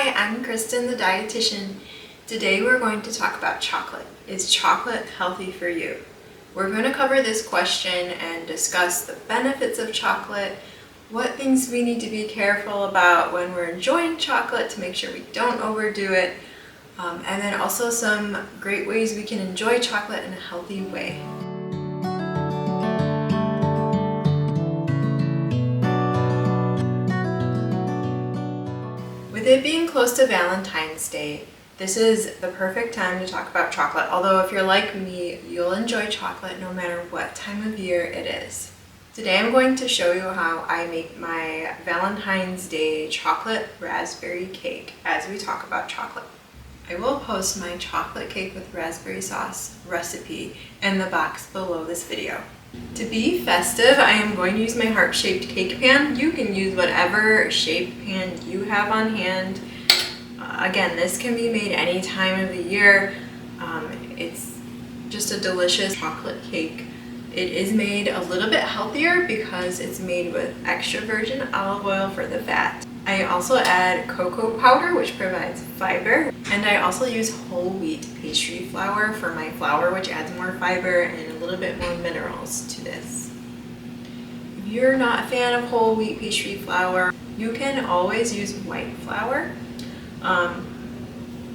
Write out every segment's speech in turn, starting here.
Hi, I'm Kristen, the dietitian. Today we're going to talk about chocolate. Is chocolate healthy for you? We're going to cover this question and discuss the benefits of chocolate, what things we need to be careful about when we're enjoying chocolate to make sure we don't overdo it, and then also some great ways we can enjoy chocolate in a healthy way. With it being close to Valentine's Day, this is the perfect time to talk about chocolate. Although if you're like me, you'll enjoy chocolate no matter what time of year it is. Today I'm going to show you how I make my Valentine's Day chocolate raspberry cake as we talk about chocolate. I will post my chocolate cake with raspberry sauce recipe in the box below this video. To be festive, I am going to use my heart-shaped cake pan. You can use whatever shaped pan you have on hand. Again, this can be made any time of the year. It's just a delicious chocolate cake. It is made a little bit healthier because it's made with extra virgin olive oil for the fat. I also add cocoa powder, which provides fiber, and I also use whole wheat pastry flour for my flour, which adds more fiber and a little bit more minerals to this. If you're not a fan of whole wheat pastry flour, you can always use white flour.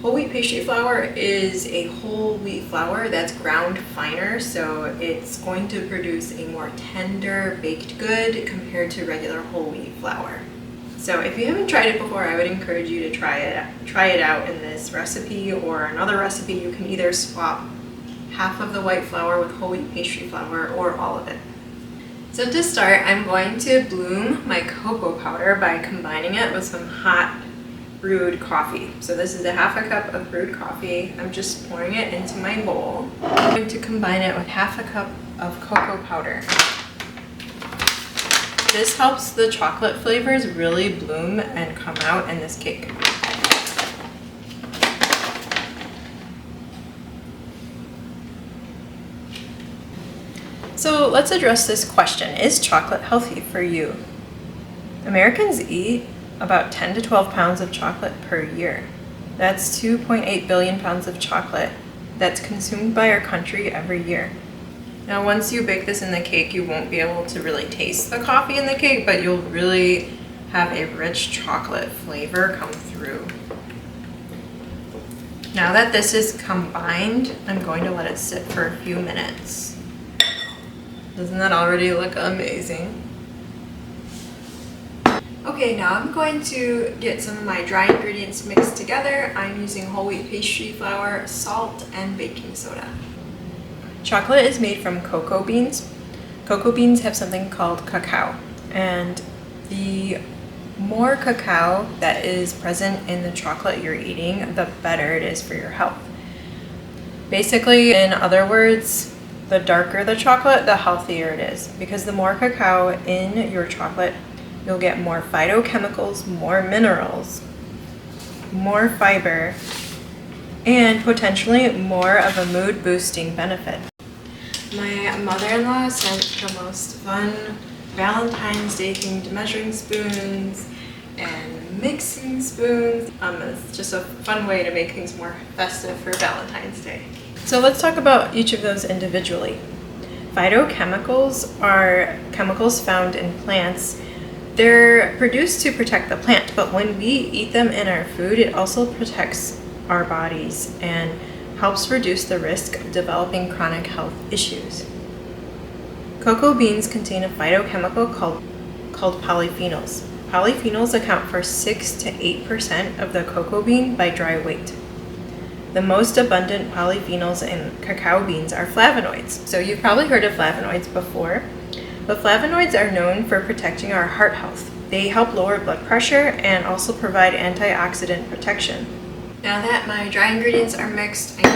Whole wheat pastry flour is a whole wheat flour that's ground finer, so it's going to produce a more tender baked good compared to regular whole wheat flour. So if you haven't tried it before, I would encourage you to try it out in this recipe or another recipe. You can either swap half of the white flour with whole wheat pastry flour or all of it. So to start, I'm going to bloom my cocoa powder by combining it with some hot brewed coffee. So this is a half a cup of brewed coffee. I'm just pouring it into my bowl. I'm going to combine it with half a cup of cocoa powder. This helps the chocolate flavors really bloom and come out in this cake. So let's address this question. Is chocolate healthy for you? Americans eat about 10 to 12 pounds of chocolate per year. That's 2.8 billion pounds of chocolate that's consumed by our country every year. Now, once you bake this in the cake, you won't be able to really taste the coffee in the cake, but you'll really have a rich chocolate flavor come through. Now that this is combined, I'm going to let it sit for a few minutes. Doesn't that already look amazing? Okay, now I'm going to get some of my dry ingredients mixed together. I'm using whole wheat pastry flour, salt, and baking soda. Chocolate is made from cocoa beans. Cocoa beans have something called cacao, and the more cacao that is present in the chocolate you're eating, the better it is for your health. Basically, in other words, the darker the chocolate, the healthier it is, because the more cacao in your chocolate, you'll get more phytochemicals, more minerals, more fiber, and potentially more of a mood-boosting benefit. My mother-in-law sent the most fun Valentine's Day themed measuring spoons and mixing spoons. It's just a fun way to make things more festive for Valentine's Day. So let's talk about each of those individually. Phytochemicals are chemicals found in plants. They're produced to protect the plant, but when we eat them in our food, it also protects our bodies and helps reduce the risk of developing chronic health issues. Cocoa beans contain a phytochemical called polyphenols. Polyphenols account for 6 to 8% of the cocoa bean by dry weight. The most abundant polyphenols in cacao beans are flavonoids. So you've probably heard of flavonoids before, but flavonoids are known for protecting our heart health. They help lower blood pressure and also provide antioxidant protection. Now that my dry ingredients are mixed, I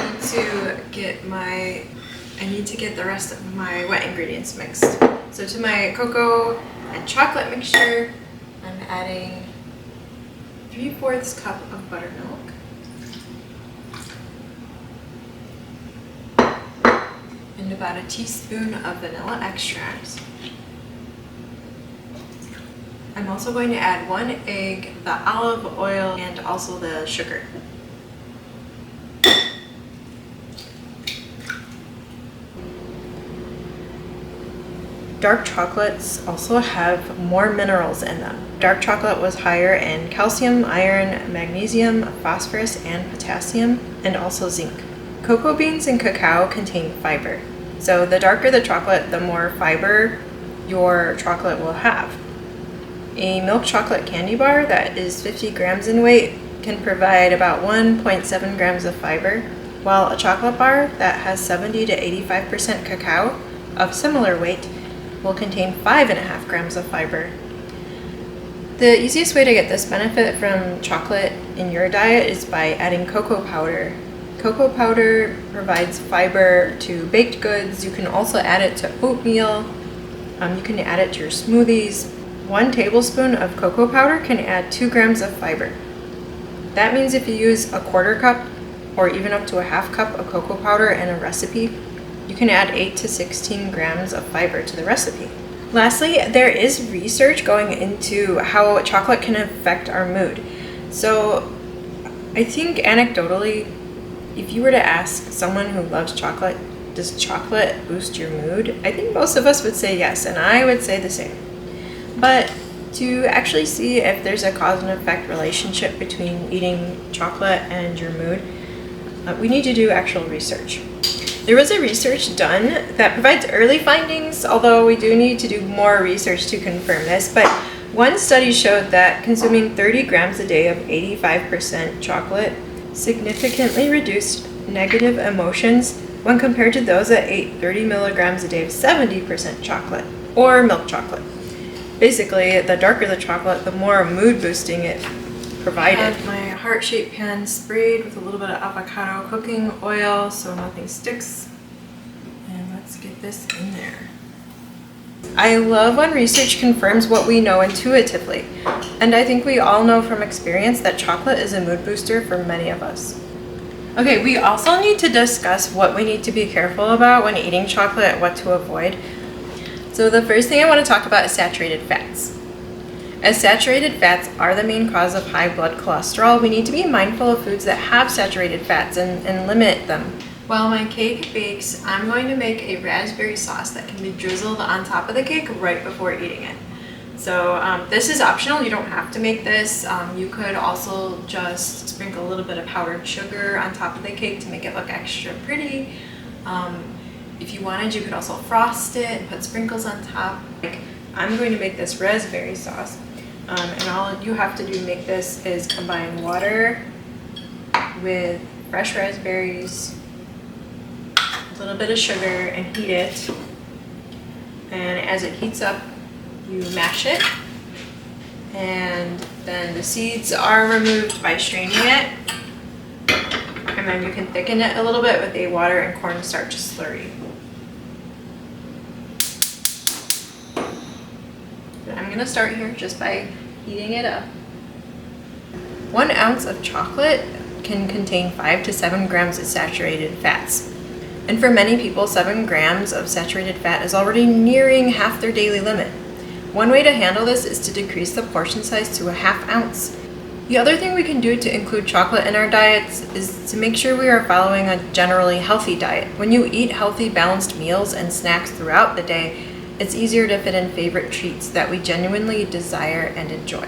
need to get the rest of my wet ingredients mixed. So to my cocoa and chocolate mixture, I'm adding 3/4 cup of buttermilk, and about a teaspoon of vanilla extract. I'm also going to add 1 egg, the olive oil, and also the sugar. Dark chocolates also have more minerals in them. Dark chocolate was higher in calcium, iron, magnesium, phosphorus, and potassium, and also zinc. Cocoa beans and cacao contain fiber. So the darker the chocolate, the more fiber your chocolate will have. A milk chocolate candy bar that is 50 grams in weight can provide about 1.7 grams of fiber, while a chocolate bar that has 70 to 85% cacao of similar weight will contain 5.5 grams of fiber. The easiest way to get this benefit from chocolate in your diet is by adding cocoa powder. Cocoa powder provides fiber to baked goods. You can also add it to oatmeal. You can add it to your smoothies. 1 tablespoon of cocoa powder can add 2 grams of fiber. That means if you use a 1/4 cup or even up to a 1/2 cup of cocoa powder in a recipe, you can add 8 to 16 grams of fiber to the recipe. Lastly, there is research going into how chocolate can affect our mood. So I think anecdotally, if you were to ask someone who loves chocolate, does chocolate boost your mood? I think most of us would say yes, and I would say the same. But to actually see if there's a cause and effect relationship between eating chocolate and your mood, we need to do actual research. There was a research done that provides early findings, although we do need to do more research to confirm this. But one study showed that consuming 30 grams a day of 85% chocolate significantly reduced negative emotions when compared to those that ate 30 milligrams a day of 70% chocolate or milk chocolate. Basically, the darker the chocolate, the more mood boosting it provided. I have my heart-shaped pan sprayed with a little bit of avocado cooking oil so nothing sticks. And let's get this in there. I love when research confirms what we know intuitively. And I think we all know from experience that chocolate is a mood booster for many of us. Okay, we also need to discuss what we need to be careful about when eating chocolate, what to avoid. So the first thing I want to talk about is saturated fats. As saturated fats are the main cause of high blood cholesterol, we need to be mindful of foods that have saturated fats and limit them. While my cake bakes, I'm going to make a raspberry sauce that can be drizzled on top of the cake right before eating it. So this is optional, you don't have to make this. You could also just sprinkle a little bit of powdered sugar on top of the cake to make it look extra pretty. If you wanted, you could also frost it and put sprinkles on top. I'm going to make this raspberry sauce. And all you have to do to make this is combine water with fresh raspberries, a little bit of sugar, and heat it. And as it heats up, you mash it. And then the seeds are removed by straining it. And then you can thicken it a little bit with a water and cornstarch slurry. I'm going to start here just by heating it up. 1 ounce of chocolate can contain 5 to 7 grams of saturated fats. And for many people, 7 grams of saturated fat is already nearing half their daily limit. One way to handle this is to decrease the portion size to a 1/2 ounce. The other thing we can do to include chocolate in our diets is to make sure we are following a generally healthy diet. When you eat healthy, balanced meals and snacks throughout the day, it's easier to fit in favorite treats that we genuinely desire and enjoy.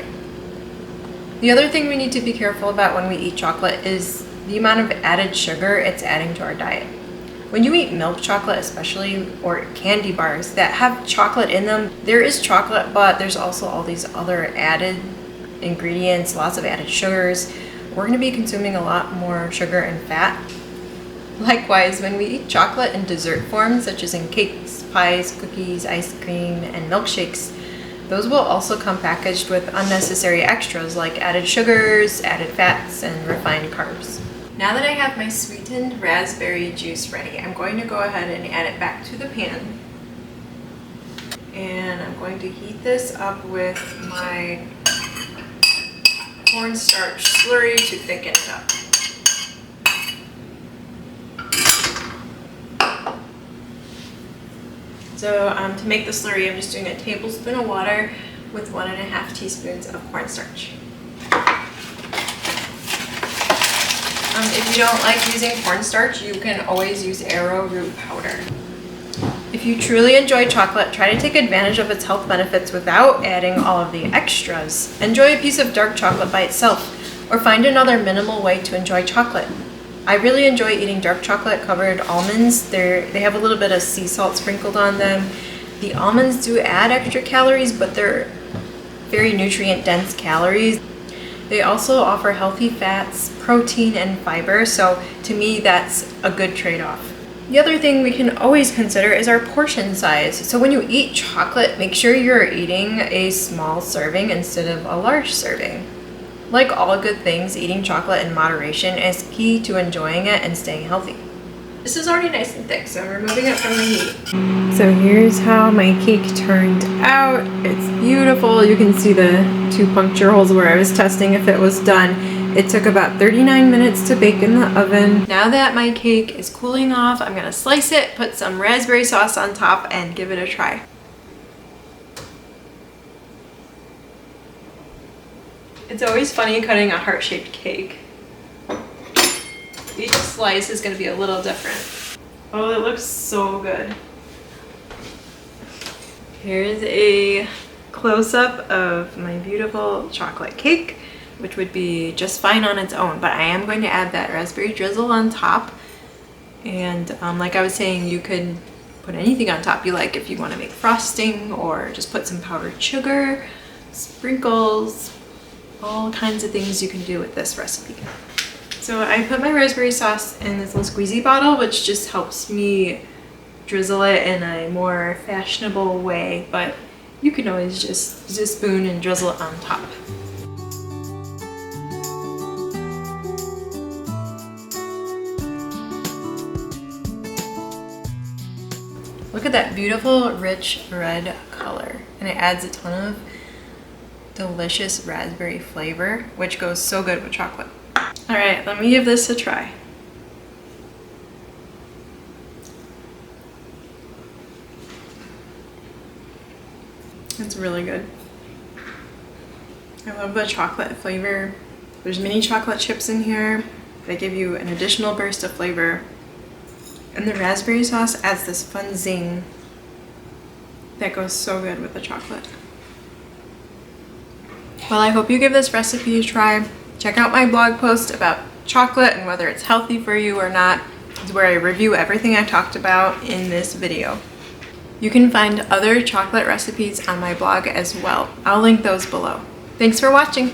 The other thing we need to be careful about when we eat chocolate is the amount of added sugar it's adding to our diet. When you eat milk chocolate especially, or candy bars that have chocolate in them, there is chocolate, but there's also all these other added ingredients, lots of added sugars. We're going to be consuming a lot more sugar and fat. Likewise, when we eat chocolate in dessert forms, such as in cakes, pies, cookies, ice cream, and milkshakes, those will also come packaged with unnecessary extras like added sugars, added fats, and refined carbs. Now that I have my sweetened raspberry juice ready, I'm going to go ahead and add it back to the pan. And I'm going to heat this up with my cornstarch slurry to thicken it up. So to make the slurry, I'm just doing a tablespoon of water with 1.5 teaspoons of cornstarch. If you don't like using cornstarch, you can always use arrowroot powder. If you truly enjoy chocolate, try to take advantage of its health benefits without adding all of the extras. Enjoy a piece of dark chocolate by itself, or find another minimal way to enjoy chocolate. I really enjoy eating dark chocolate covered almonds. They have a little bit of sea salt sprinkled on them. The almonds do add extra calories, but they're very nutrient dense calories. They also offer healthy fats, protein, and fiber, so to me that's a good trade-off. The other thing we can always consider is our portion size. So when you eat chocolate, make sure you're eating a small serving instead of a large serving. Like all good things, eating chocolate in moderation is key to enjoying it and staying healthy. This is already nice and thick, so I'm removing it from the heat. So here's how my cake turned out. It's beautiful. You can see the 2 puncture holes where I was testing if it was done. It took about 39 minutes to bake in the oven. Now that my cake is cooling off, I'm gonna slice it, put some raspberry sauce on top, and give it a try. It's always funny cutting a heart-shaped cake. Each slice is going to be a little different. Oh, it looks so good. Here's a close-up of my beautiful chocolate cake, which would be just fine on its own, but I am going to add that raspberry drizzle on top. And like I was saying, you could put anything on top you like if you want to make frosting, or just put some powdered sugar, sprinkles, all kinds of things you can do with this recipe. So I put my raspberry sauce in this little squeezy bottle, which just helps me drizzle it in a more fashionable way, but you can always just use a spoon and drizzle it on top. Look at that beautiful, rich red color, and it adds a ton of delicious raspberry flavor, which goes so good with chocolate. All right, let me give this a try. It's really good. I love the chocolate flavor. There's mini chocolate chips in here. They give you an additional burst of flavor. And the raspberry sauce adds this fun zing that goes so good with the chocolate. Well, I hope you give this recipe a try. Check out my blog post about chocolate and whether it's healthy for you or not. It's where I review everything I talked about in this video. You can find other chocolate recipes on my blog as well. I'll link those below. Thanks for watching.